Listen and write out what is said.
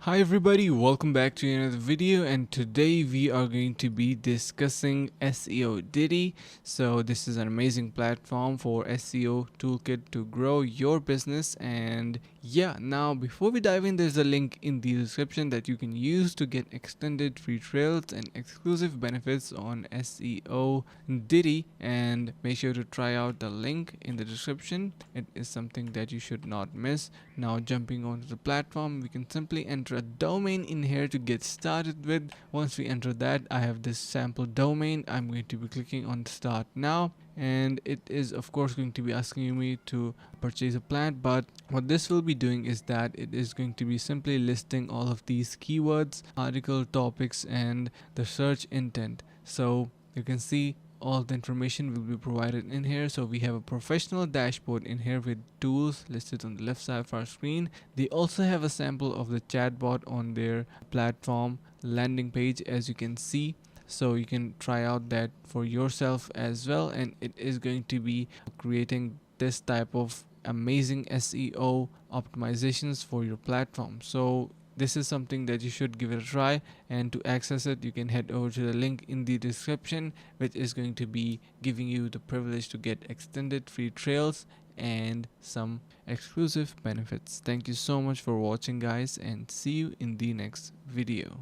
Hi everybody, welcome back to another video, and today we are going to be discussing Seodity. So this is an amazing platform for SEO toolkit to grow your business. And yeah, now before we dive in, there's a link in the description that you can use to get extended free trails and exclusive benefits on Seodity, and make sure to try out the link in the description. It is something that you should not miss. Now jumping onto the platform, we can simply enter a domain in here to get started with. Once we enter that, I have this sample domain. I'm going to be clicking on start now, and it is of course going to be asking me to purchase a plan. But what this will be doing is that it is going to be simply listing all of these keywords, article topics, and the search intent. So you can see all the information will be provided in here. So we have a professional dashboard in here with tools listed on the left side of our screen. They also have a sample of the chatbot on their platform landing page, as you can see. So you can try out that for yourself as well, and it is going to be creating this type of amazing SEO optimizations for your platform. So this is something that you should give it a try, and to access it you can head over to the link in the description, which is going to be giving you the privilege to get extended free trails and some exclusive benefits. Thank you so much for watching, guys, and see you in the next video.